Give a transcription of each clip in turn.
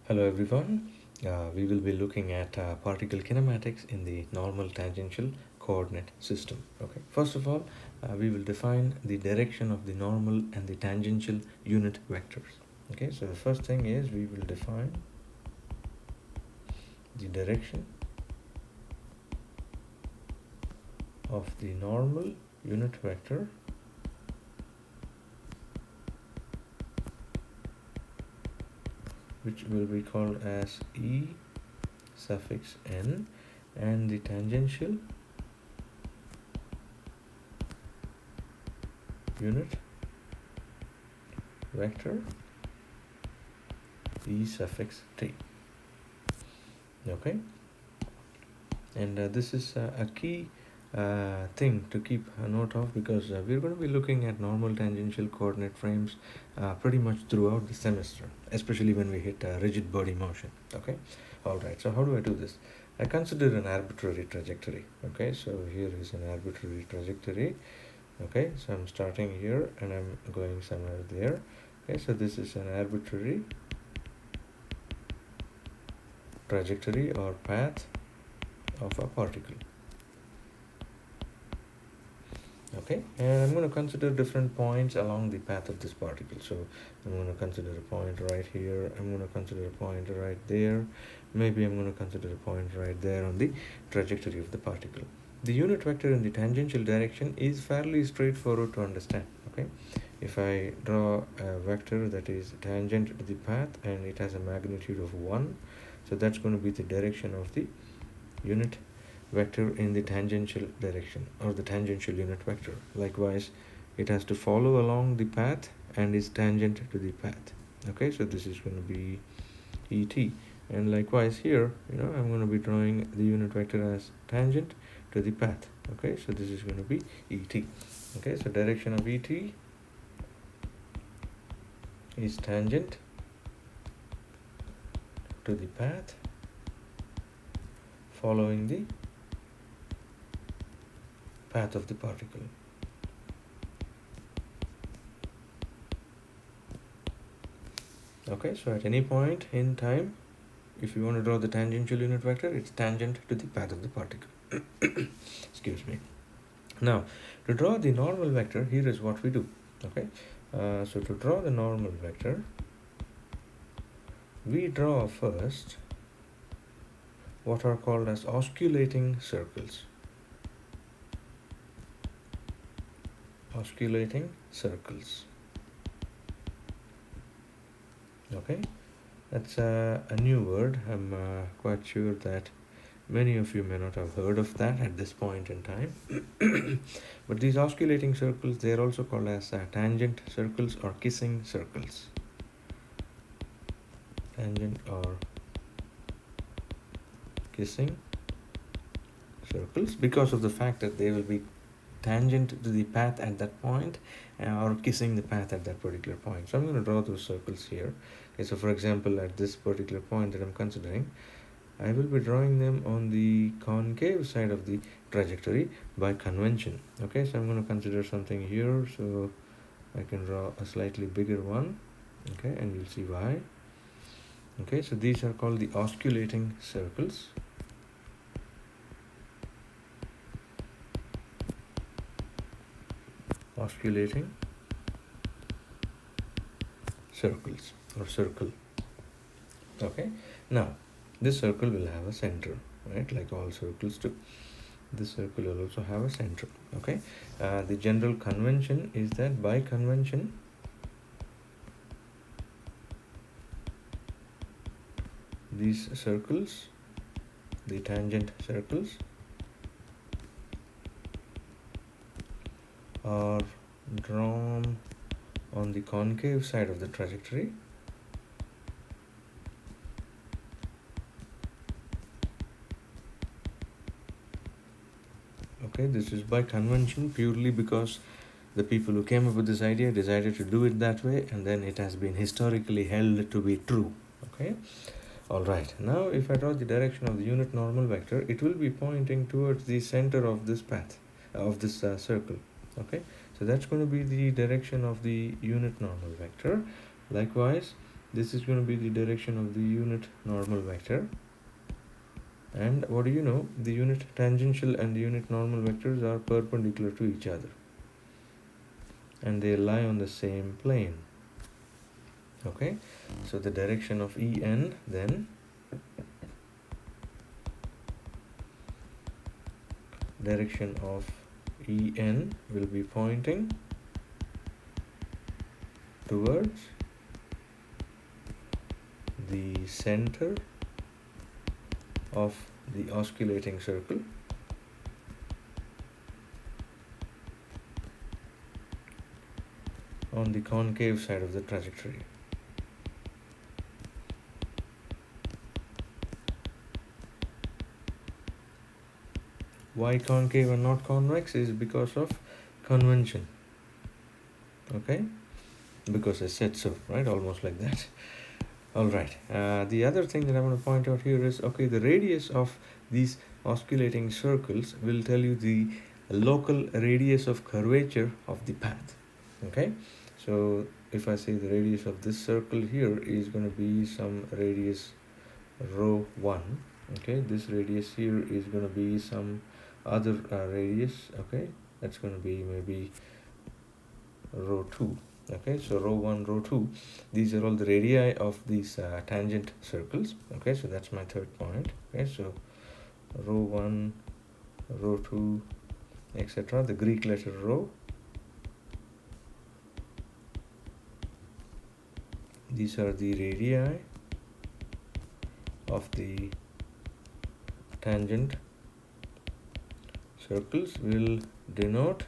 Hello everyone. We will be looking at particle kinematics in the normal tangential coordinate system. Okay. First of all, we will define the direction of the normal and the tangential unit vectors. Okay. So the first thing is we will define the direction of the normal unit vector which will be called as E suffix n, and the tangential unit vector E suffix t. Okay, and this is a key thing to keep a note of, because we're going to be looking at normal tangential coordinate frames pretty much throughout the semester, especially when we hit rigid body motion. Okay, all right, so how do I do this? I consider an arbitrary trajectory. Okay, so here is an arbitrary trajectory. Okay, so I'm starting here and I'm going somewhere there. Okay, so this is an arbitrary trajectory or path of a particle. Okay, and I'm going to consider different points along the path of this particle. So I'm going to consider a point right here, I'm going to consider a point right there, maybe I'm going to consider a point right there on the trajectory of the particle. The unit vector in the tangential direction is fairly straightforward to understand. Okay, if I draw a vector that is tangent to the path and it has a magnitude of 1, so that's going to be the direction of the unit vector in the tangential direction, or the tangential unit vector. Likewise, it has to follow along the path and is tangent to the path. Okay, so this is going to be ET. And likewise here, I'm going to be drawing the unit vector as tangent to the path. Okay, so this is going to be ET. Okay, so direction of ET is tangent to the path following the path of the particle. Okay, so at any point in time, if you want to draw the tangential unit vector, it's tangent to the path of the particle. Excuse me. Now, to draw the normal vector, here is what we do. Okay, so to draw the normal vector, we draw first what are called as osculating circles. Osculating circles. Okay, that's a new word. I'm quite sure that many of you may not have heard of that at this point in time. But these osculating circles, they are also called as tangent circles or kissing circles. Tangent or kissing circles, because of the fact that they will be tangent to the path at that point or kissing the path at that particular point. So I'm going to draw those circles here. Okay, so for example, at this particular point that I'm considering, I will be drawing them on the concave side of the trajectory by convention. Okay, so I'm going to consider something here, so I can draw a slightly bigger one. Okay, and you'll see why. Okay, so these are called the osculating circles. Osculating circles or circle. Okay, now this circle will have a center, right, like all circles do. This circle will also have a center. Okay, the general convention is that by convention these circles, the tangent circles, are drawn on the concave side of the trajectory. Okay, this is by convention purely because the people who came up with this idea decided to do it that way, and then it has been historically held to be true. Okay, all right, now if I draw the direction of the unit normal vector, it will be pointing towards the center of this path, of this circle. Okay, so that's going to be the direction of the unit normal vector. Likewise, This is going to be the direction of the unit normal vector. And what do you know? The unit tangential and the unit normal vectors are perpendicular to each other, and they lie on the same plane. Okay, so the direction of En then, direction of En will be pointing towards the center of the osculating circle on the concave side of the trajectory. Why concave and not convex is because of convention. Okay, because I said so, right? Almost like that. All right. The other thing that I want to point out here is, okay, the radius of these osculating circles will tell you the local radius of curvature of the path. Okay, so if I say the radius of this circle here is going to be some radius rho 1, okay, this radius here is going to be some other radius, okay, that's going to be maybe rho 2. Okay, so rho 1, rho 2, these are all the radii of these tangent circles. Okay, so that's my third point. Okay, so rho 1, rho 2, etc., the Greek letter rho, these are the radii of the tangent circles, will denote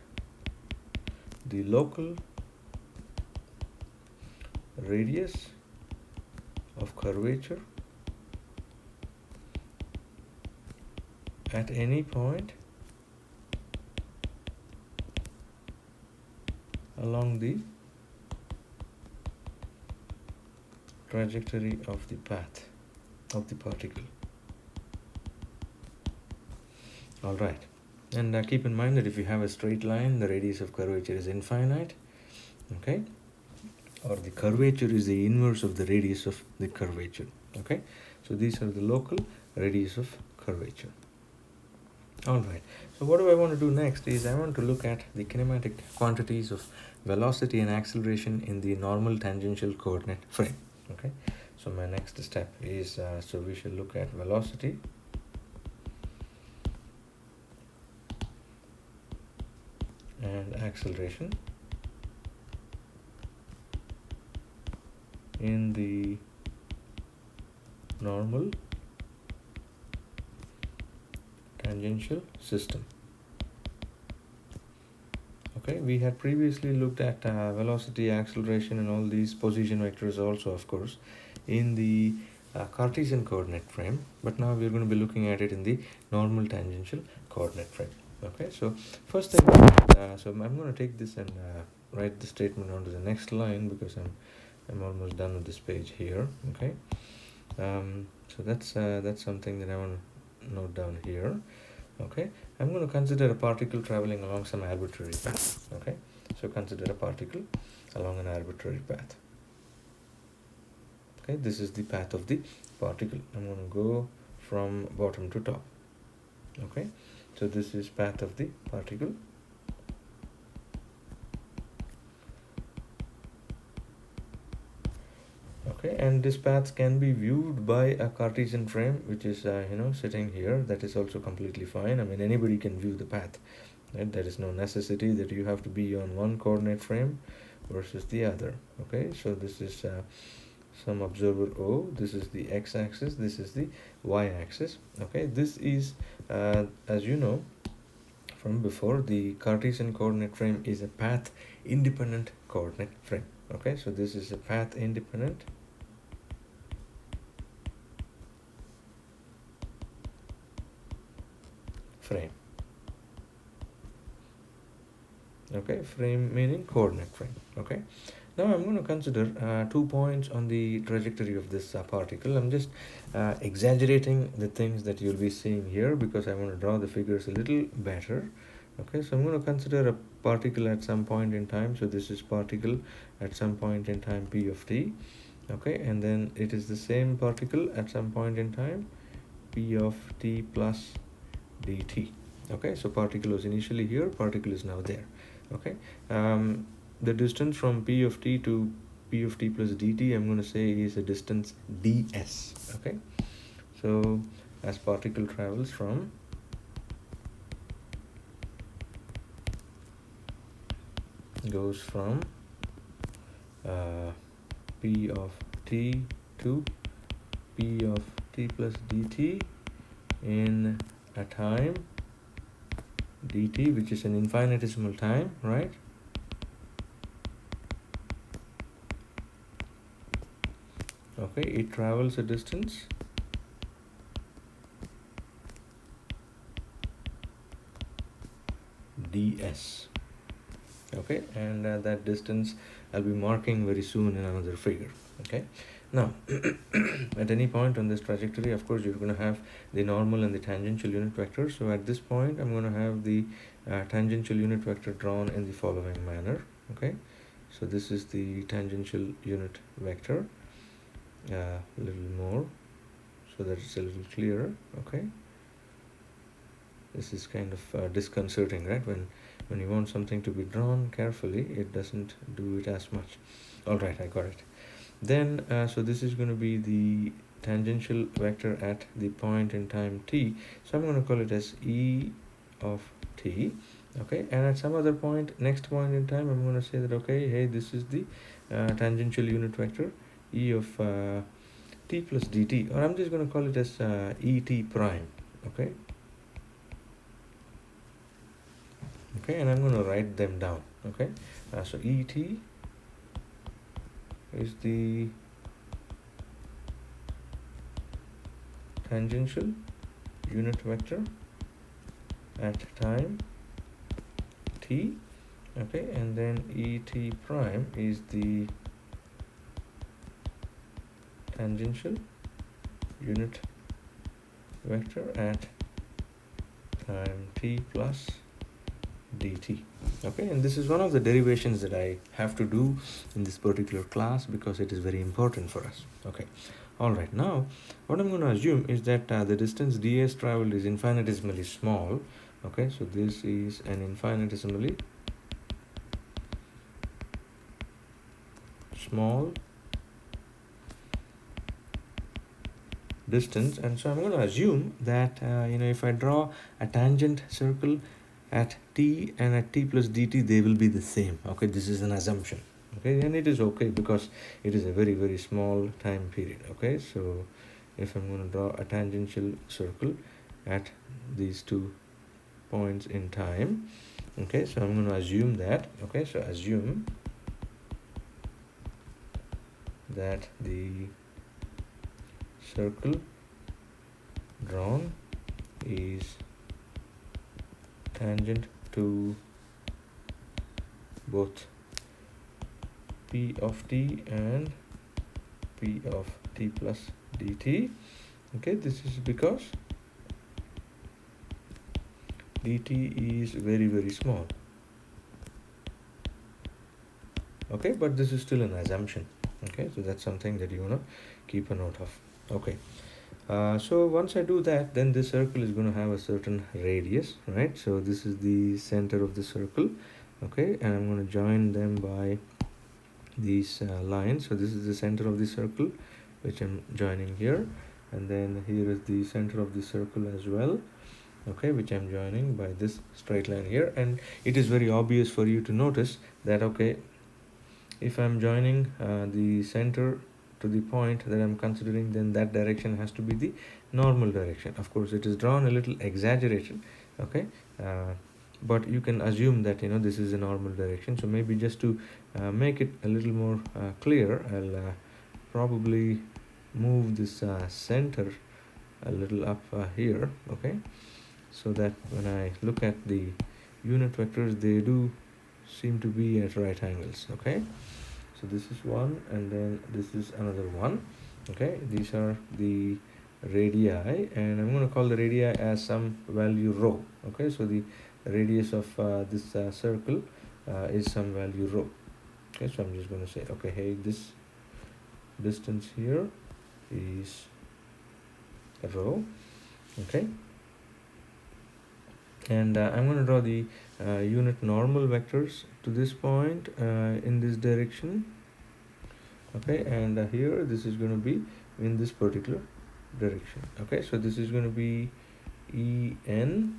the local radius of curvature at any point along the trajectory of the path of the particle. All right, and keep in mind that if you have a straight line, the radius of curvature is infinite. Okay, or the curvature is the inverse of the radius of the curvature. Okay, so these are the local radius of curvature. All right, so what do I want to do next is I want to look at the kinematic quantities of velocity and acceleration in the normal tangential coordinate frame. Okay, so my next step is, so we shall look at velocity and acceleration in the normal tangential system. Okay, we had previously looked at velocity, acceleration, and all these position vectors also, of course, in the Cartesian coordinate frame, but now we're going to be looking at it in the normal tangential coordinate frame. Okay, so first thing, so I'm going to take this and write the statement onto the next line, because I'm almost done with this page here. Okay, so that's something that I want to note down here. Okay, I'm going to consider a particle traveling along some arbitrary path. Okay, so consider a particle along an arbitrary path. Okay, this is the path of the particle. I'm going to go from bottom to top. Okay, so this is path of the particle. Okay, and this path can be viewed by a Cartesian frame, which is sitting here. That is also completely fine. I mean, anybody can view the path, right? There is no necessity that you have to be on one coordinate frame versus the other. Okay, so this is some observer O, this is the x-axis, this is the y-axis. Okay, this is as you know from before, the Cartesian coordinate frame is a path independent coordinate frame. Okay, so this is a path independent frame. Okay, frame meaning coordinate frame. Okay, now I'm going to consider 2 points on the trajectory of this particle. I'm just exaggerating the things that you'll be seeing here, because I want to draw the figures a little better. Okay, so I'm going to consider a particle at some point in time. So this is particle at some point in time p of t. Okay, and then it is the same particle at some point in time, p of t plus dt. Okay, so particle was initially here, particle is now there. Okay, the distance from p of t to p of t plus dt, I'm going to say is a distance ds. Okay, so as particle travels from goes from p of t to p of t plus dt in a time dt, which is an infinitesimal time, right? Okay, it travels a distance ds. Okay, and that distance I'll be marking very soon in another figure. Okay, now at any point on this trajectory, of course, you're going to have the normal and the tangential unit vector. So at this point, I'm going to have the tangential unit vector drawn in the following manner. Okay, so this is the tangential unit vector, a little more so that it's a little clearer. Okay, this is kind of disconcerting, right? When you want something to be drawn carefully, it doesn't do it as much. All right, I got it. Then so this is going to be the tangential vector at the point in time t, so I'm going to call it as e of t. Okay, and at some other point, next point in time, I'm going to say that, okay, hey, this is the tangential unit vector e of t plus dt, or I'm just going to call it as et prime. Okay, okay, and I'm going to write them down. Okay, so et is the tangential unit vector at time t. Okay, and then et prime is the tangential unit vector at time t plus dt. Okay, and this is one of the derivations that I have to do in this particular class because it is very important for us. Okay, all right, now what I'm going to assume is that the distance ds traveled is infinitesimally small. Okay, so this is an infinitesimally small distance, and so I'm going to assume that if I draw a tangent circle at t and at t plus dt, they will be the same. Okay, this is an assumption. Okay, and it is okay because it is a very, very small time period. Okay, so if I'm going to draw a tangential circle at these 2 points in time, okay, so I'm going to assume that, okay, so assume that the circle drawn is tangent to both p of t and p of t plus dt. Okay, this is because dt is very, very small. Okay, but this is still an assumption. Okay, so that's something that you want to keep a note of. Okay, so once I do that, then this circle is going to have a certain radius, right? So this is the center of the circle. Okay, and I'm going to join them by these lines. So this is the center of the circle, which I'm joining here, and then here is the center of the circle as well. Okay, which I'm joining by this straight line here, and it is very obvious for you to notice that, okay, if I'm joining the center to the point that I'm considering, then that direction has to be the normal direction. Of course, it is drawn a little exaggerated. Okay, but you can assume that this is a normal direction. So maybe just to make it a little more clear, I'll probably move this center a little up here. Okay, so that when I look at the unit vectors, they do seem to be at right angles. Okay, so this is one, and then this is another one. Okay, these are the radii, and I'm going to call the radii as some value rho. Okay, so the radius of this circle is some value rho. Okay, so I'm just going to say, okay, hey, this distance here is rho. Okay, and I'm going to draw the unit normal vectors to this point in this direction. Okay, and here this is going to be in this particular direction. Okay, so this is going to be En,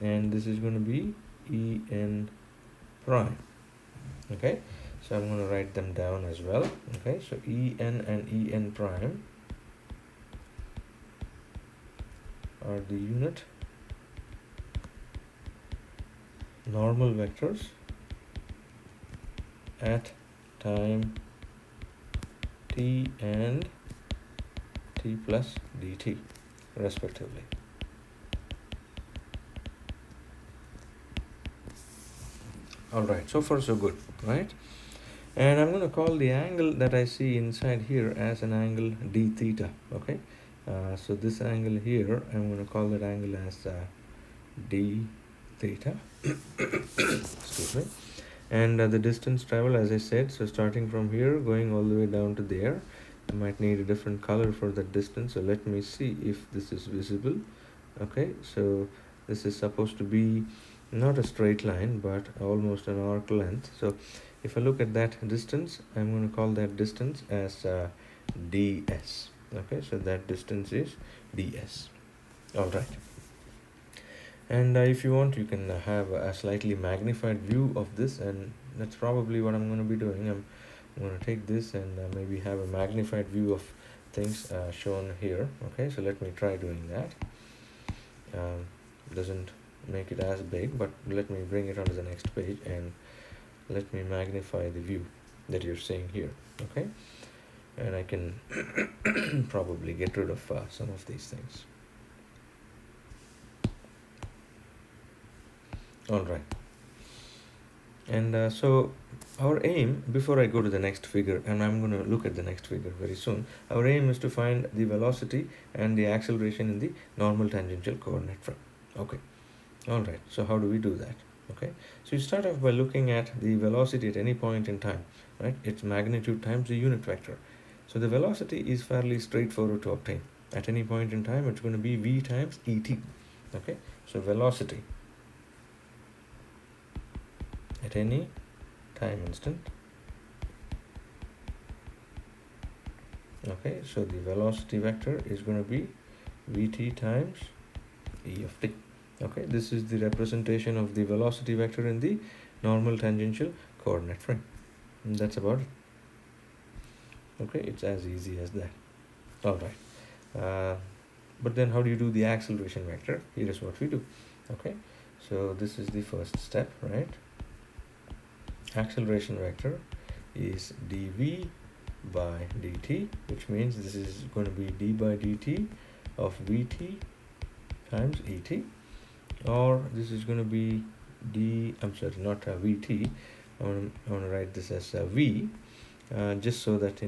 and this is going to be En prime. Okay, so I'm going to write them down as well. Okay, so En and En prime are the unit normal vectors at time t and t plus dt respectively. Alright, so far so good, right? And I'm going to call the angle that I see inside here as an angle d theta. Okay, so this angle here, I'm going to call that angle as d theta. Excuse me. And the distance traveled, as I said, so starting from here going all the way down to there, I might need a different color for that distance. So let me see if this is visible. Okay, so this is supposed to be not a straight line but almost an arc length. So if I look at that distance, I'm going to call that distance as ds. Okay, so that distance is ds. All right. And if you want, you can have a slightly magnified view of this, and that's probably what I'm going to be doing. I'm going to take this and maybe have a magnified view of things shown here. Okay, so let me try doing that. Doesn't make it as big, but let me bring it onto the next page and let me magnify the view that you're seeing here. Okay, and I can probably get rid of some of these things. All right, and so our aim, before I go to the next figure, and I'm going to look at the next figure very soon, our aim is to find the velocity and the acceleration in the normal tangential coordinate frame. Okay, all right, so how do we do that? Okay, so you start off by looking at the velocity at any point in time, right? Its magnitude times the unit vector. So the velocity is fairly straightforward to obtain. At any point in time, it's going to be v times et. Okay, so velocity at any time instant. Okay, so the velocity vector is going to be vt times e of t. Okay, this is the representation of the velocity vector in the normal tangential coordinate frame. And that's about it. Okay, it's as easy as that. All right, but then how do you do the acceleration vector? Here is what we do. Okay, so this is the first step, right? Acceleration vector is dv by dt, which means this is going to be d by dt of vt times et, or this is going to be not vt. I want to write this as v, just so that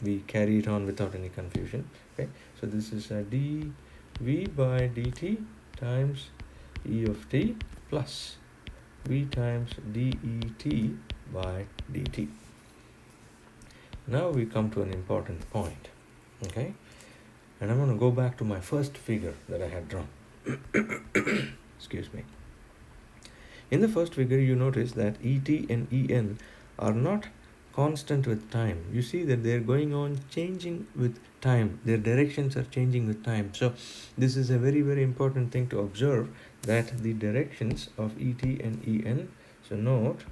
we carry it on without any confusion. Okay, so this is dv by dt times e of t plus v times det by dt. Now we come to an important point. Okay, and I'm going to go back to my first figure that I had drawn. Excuse me. In the first figure, you notice that et and en are not constant with time. You see that they're going on changing with time. Their directions are changing with time. So this is a very, very important thing to observe, that the directions of et and en, so note,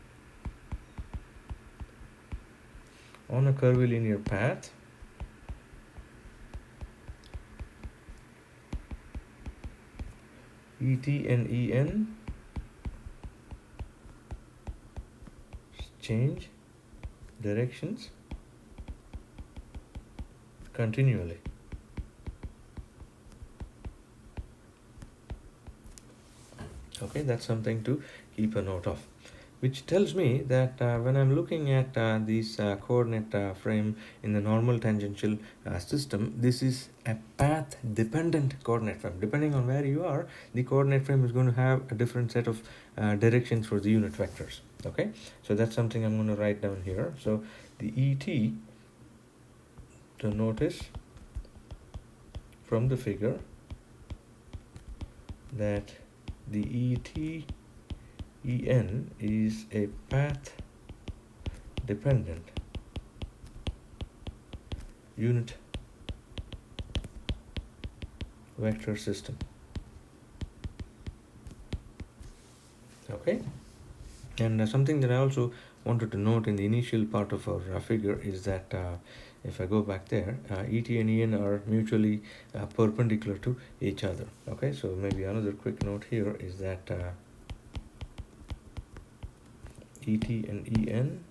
on a curvilinear path, et and en change directions continually. Okay, that's something to keep a note of, which tells me that when I'm looking at this coordinate frame in the normal tangential system, this is a path dependent coordinate frame. Depending on where you are, the coordinate frame is going to have a different set of directions for the unit vectors. Okay, so that's something I'm going to write down here. So the et So notice from the figure that the ET-EN is a path dependent unit vector system. Okay, and something that I also wanted to note in the initial part of our figure is that if I go back there, ET and EN are mutually perpendicular to each other. Okay, so maybe another quick note here is that ET and EN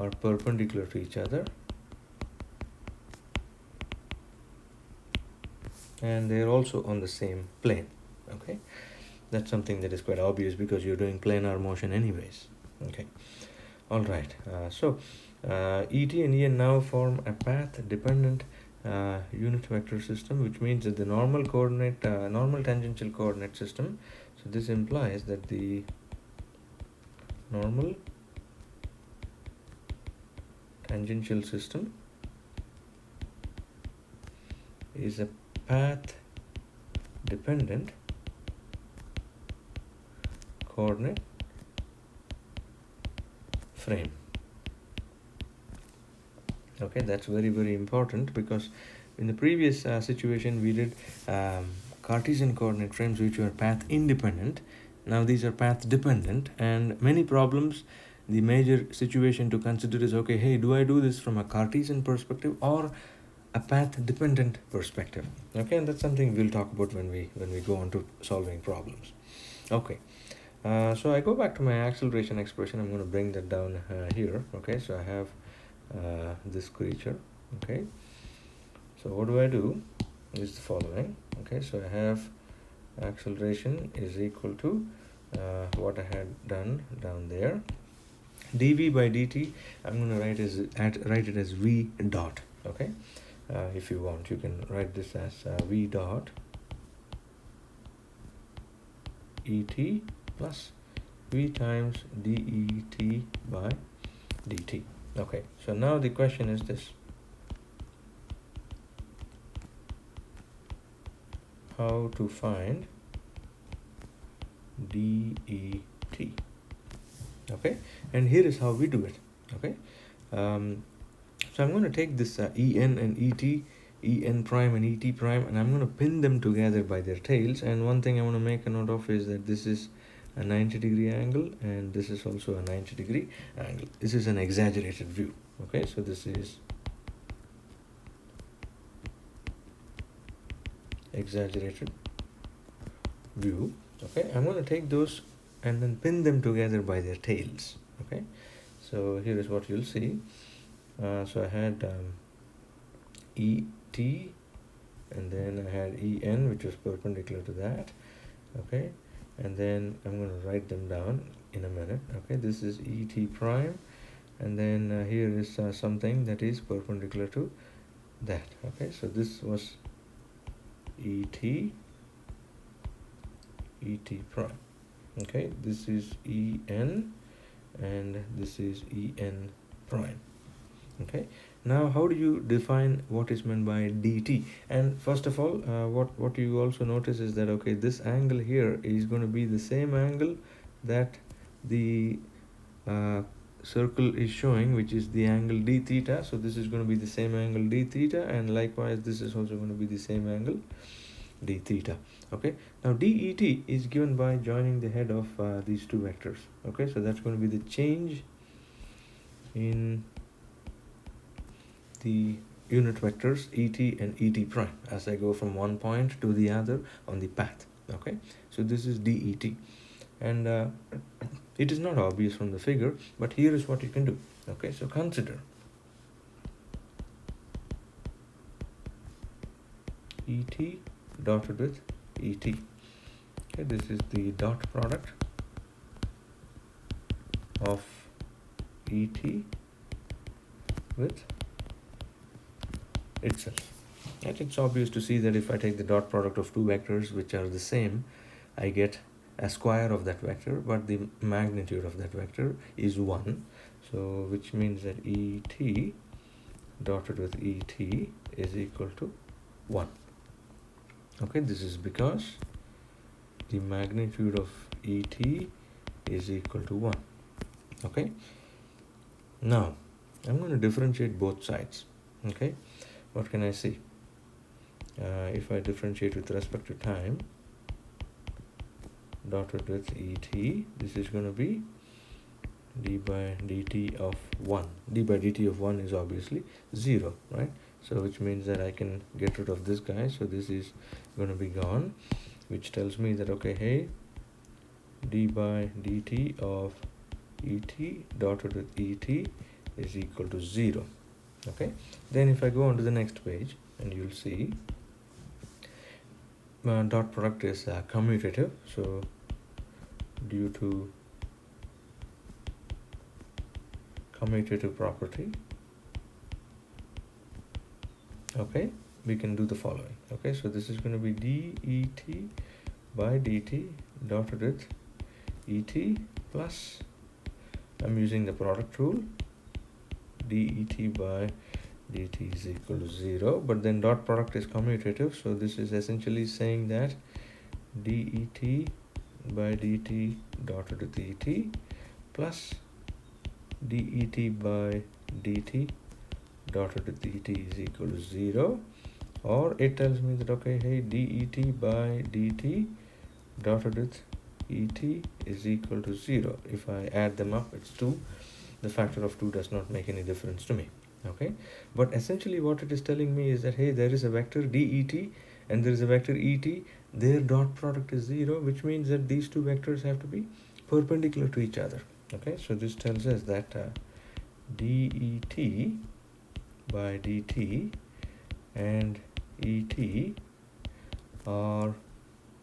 are perpendicular to each other, and they are also on the same plane. Okay, that's something that is quite obvious because you're doing planar motion anyways. Okay, all right, so ET and EN now form a path dependent unit vector system, which means that the normal tangential coordinate system, so this implies that the normal tangential system is a path dependent coordinate frame. Okay, that's very, very important because in the previous situation we did Cartesian coordinate frames which were path independent. Now these are path dependent, and many problems, the major situation to consider is, okay, hey, do I do this from a Cartesian perspective or a path dependent perspective? Okay, and that's something we'll talk about when we go on to solving problems. Okay, so I go back to my acceleration expression. I'm going to bring that down here. Okay, so I have this creature. Okay, so what do I do is the following. Okay, so I have acceleration is equal to what I had done down there, dv by dt. I'm going to write it as v dot. Okay, if you want, you can write this as v dot et plus v times det by dt. Okay, so now the question is this: how to find det? Okay, and here is how we do it. Okay, so I'm going to take this en and et, en prime and et prime, and I'm going to pin them together by their tails. And one thing I want to make a note of is that this is a 90-degree angle, and this is also a 90-degree angle. This is an exaggerated view. Okay, so this is exaggerated view. Okay, I'm going to take those and then pin them together by their tails. Okay, so here is what you'll see. So I had ET, and then I had EN, which was perpendicular to that. Okay, and then I'm going to write them down in a minute. Okay, this is ET prime, and then here is something that is perpendicular to that. Okay, so this was ET prime. Okay, this is EN, and this is EN prime. Okay, now how do you define what is meant by dt? And first of all, what you also notice is that, okay, this angle here is going to be the same angle that the circle is showing, which is the angle d theta. So this is going to be the same angle d theta, and likewise this is also going to be the same angle d theta. Okay, now det is given by joining the head of these two vectors. Okay, so that's going to be the change in the unit vectors et and et prime as I go from one point to the other on the path. Okay, so this is det, and it is not obvious from the figure, but here is what you can do. Okay, so consider et dotted with et. Okay, this is the dot product of et with itself. And it's obvious to see that if I take the dot product of two vectors which are the same, I get a square of that vector, but the magnitude of that vector is 1. So which means that ET dotted with ET is equal to 1. Okay, this is because the magnitude of ET is equal to 1. Okay, now I'm going to differentiate both sides. Okay, what can I see? If I differentiate with respect to time, dotted with ET, this is going to be d by dt of 1. D by dt of 1 is obviously 0, right? So which means that I can get rid of this guy. So this is going to be gone, which tells me that, okay, hey, d by dt of et dotted with et is equal to 0. Okay, then if I go on to the next page, and you'll see dot product is commutative. So due to commutative property, okay, we can do the following. Okay, so this is going to be det by dt dotted with et plus, I'm using the product rule, det by dt is equal to 0, but then dot product is commutative, so this is essentially saying that det by dt dotted with et plus det by dt dotted with et is equal to 0, or it tells me that, okay, hey, det by dt dotted with et is equal to 0. If I add them up, it's 2. The factor of 2 does not make any difference to me. Okay, but essentially what it is telling me is that, hey, there is a vector det and there is a vector et, their dot product is 0, which means that these two vectors have to be perpendicular to each other. Okay, so this tells us that det by dt and et are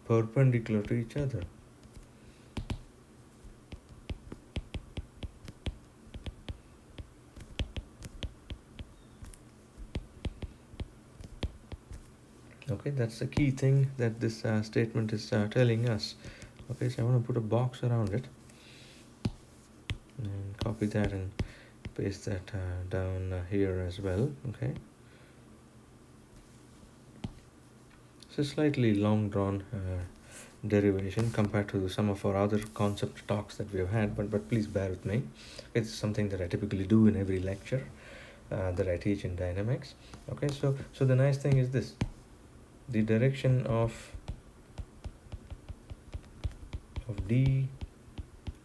perpendicular to each other. Okay, that's the key thing that this statement is telling us. Okay, so I want to put a box around it and copy that and paste that down here as well. Okay, it's a slightly long drawn derivation compared to some of our other concept talks that we have had, but please bear with me. It's something that I typically do in every lecture that I teach in dynamics. Okay, so the nice thing is this: the direction of d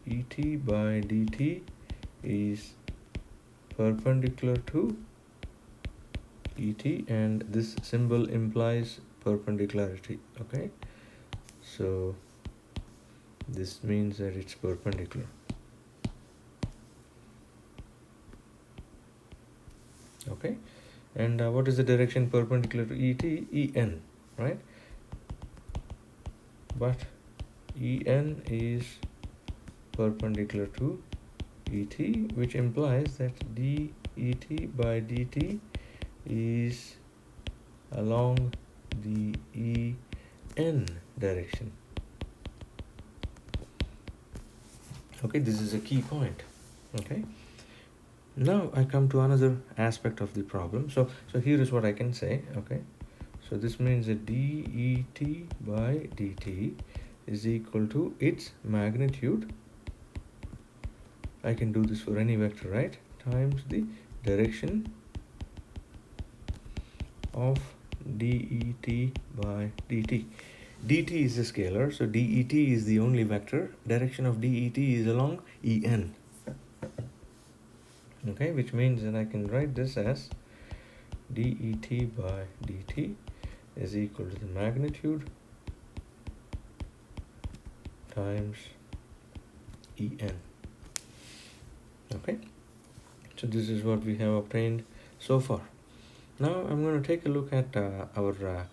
et by dt is perpendicular to et, and this symbol implies perpendicularity. Okay, so this means that it's perpendicular. Okay, and what is the direction perpendicular to et? En, right? But En is perpendicular to et, which implies that det by dt is along the En direction. Okay, this is a key point. Okay, now I come to another aspect of the problem. So here is what I can say. Okay, so this means that det by dt is equal to its magnitude. I can do this for any vector, right? Times the direction of det by dt. dt is a scalar, so det is the only vector. Direction of det is along En. Okay, which means that I can write this as det by dt is equal to the magnitude times En. Okay, so this is what we have obtained so far. Now I'm going to take a look at our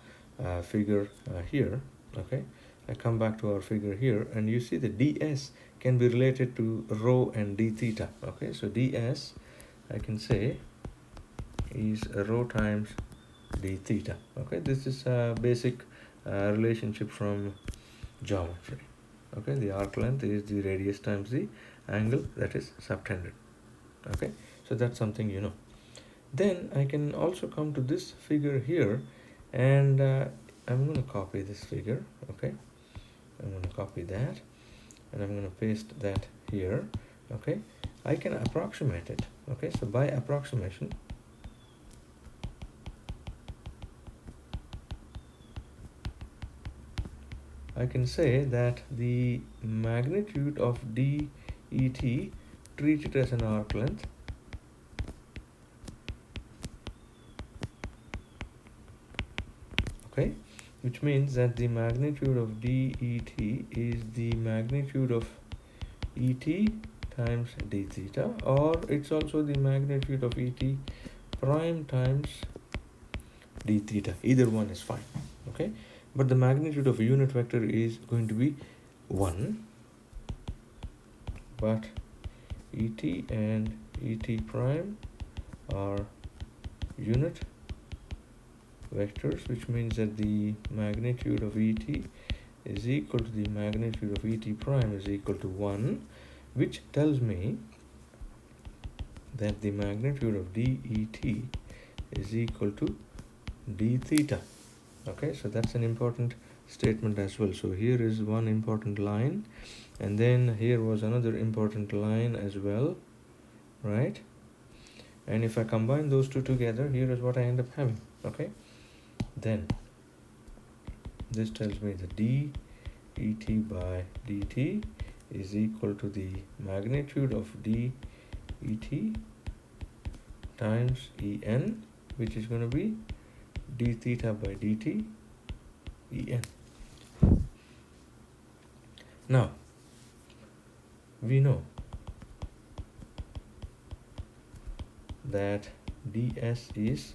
figure here. Okay, I come back to our figure here, and you see that ds can be related to rho and d theta. Okay, so ds, I can say, is rho times d theta. Okay, this is a basic relationship from geometry. Okay, the arc length is the radius times the angle that is subtended. Okay, so that's something you know. Then I can also come to this figure here, and I'm going to copy this figure. Okay, I'm going to copy that, and I'm going to paste that here. Okay, I can approximate it. Okay, so by approximation, I can say that the magnitude of DET treated as an arc length okay, which means that the magnitude of DET is the magnitude of ET times d theta, or it's also the magnitude of ET prime times d theta. Either one is fine. Okay, but the magnitude of a unit vector is going to be 1, but ET and ET prime are unit vectors, which means that the magnitude of ET is equal to the magnitude of ET prime is equal to 1, which tells me that the magnitude of DET is equal to d theta. Okay, so that's an important statement as well. So here is one important line, and then here was another important line as well, right? And if I combine those two together, here is what I end up having. Okay, then this tells me that dEt by dt is equal to the magnitude of dEt times En, which is going to be d theta by dt En. Now, we know that ds is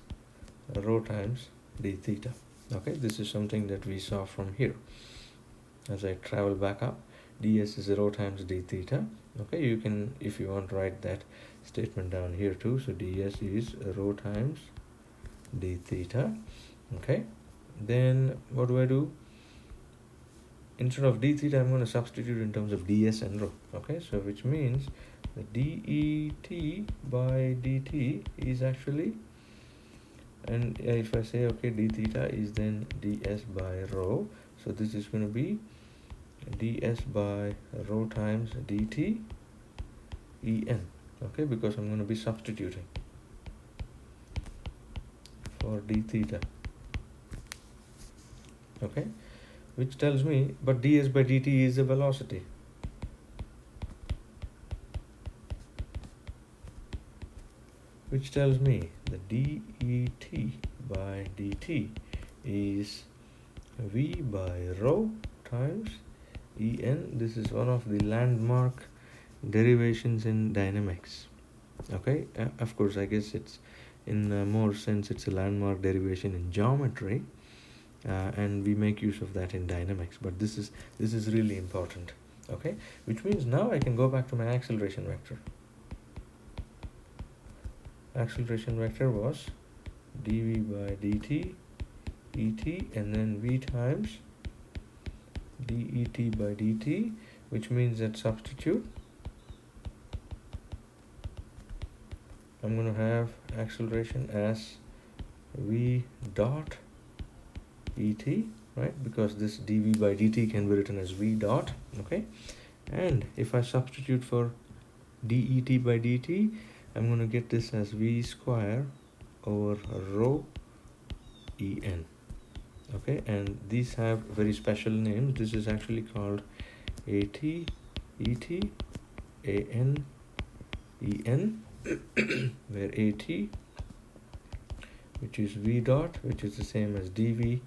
rho times d theta. Okay, this is something that we saw from here. As I travel back up, ds is rho times d theta. Okay, you can, if you want, write that statement down here too. So ds is rho times d theta. Okay, then what do? Instead of d theta, I'm going to substitute in terms of ds and rho. Okay, so which means that dEt by dt is actually, and if I say okay, d theta is then ds by rho, so this is going to be ds by rho times dt En. Okay, because I'm going to be substituting for d theta. Okay, which tells me, but ds by dt is the velocity. Which tells me that dEt by dt is v by rho times En. This is one of the landmark derivations in dynamics. Okay, of course, I guess it's in more sense it's a landmark derivation in geometry, and we make use of that in dynamics, but this is really important. Okay, which means now I can go back to my acceleration vector. Acceleration vector was dv by dt et, and then v times det by dt, which means that substitute, I'm going to have acceleration as v dot et, right? Because this dv by dt can be written as v dot. Okay, and if I substitute for det by dt, I'm going to get this as v square over rho En. Okay, and these have very special names. This is actually called at, et, an, en, where at, which is v dot, which is the same as dv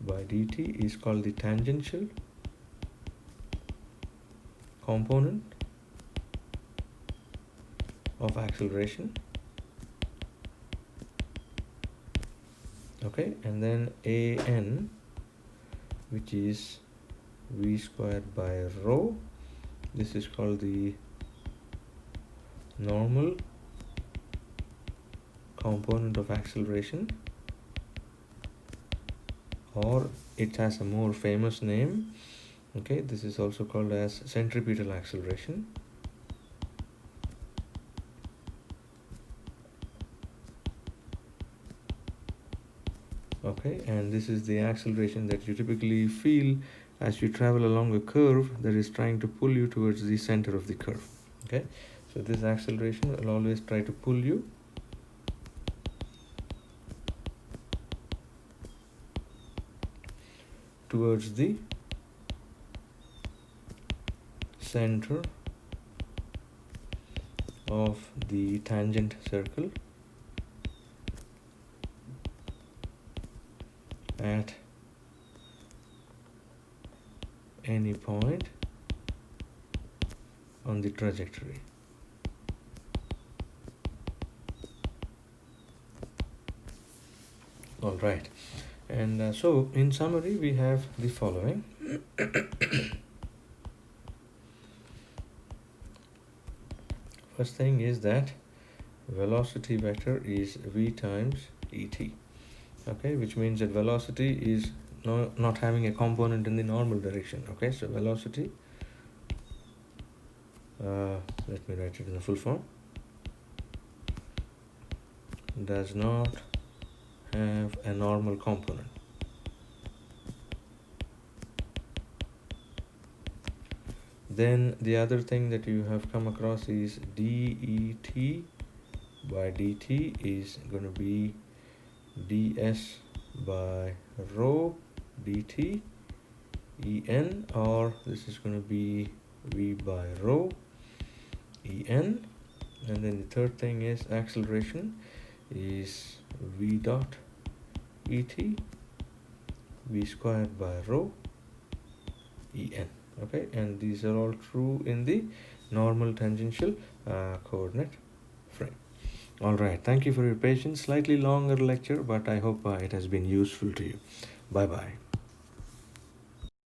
by dt, is called the tangential component of acceleration. Okay, and then an, which is v squared by rho, this is called the normal component of acceleration, or it has a more famous name. Okay, this is also called as centripetal acceleration. Okay, and this is the acceleration that you typically feel as you travel along a curve that is trying to pull you towards the center of the curve. Okay, so this acceleration will always try to pull you towards the center of the tangent circle at any point on the trajectory. All right, and so in summary we have the following. First thing is that velocity vector is v times et. Okay, which means that velocity is not having a component in the normal direction. Okay, so velocity, let me write it in the full form, does not have a normal component. Then the other thing that you have come across is det by dt is going to be ds by rho dt en, or this is going to be v by rho en. And then the third thing is acceleration is v dot et v squared by rho en. Okay, and these are all true in the normal tangential coordinate frame. All right, thank you for your patience. Slightly longer lecture, but I hope it has been useful to you. Bye bye.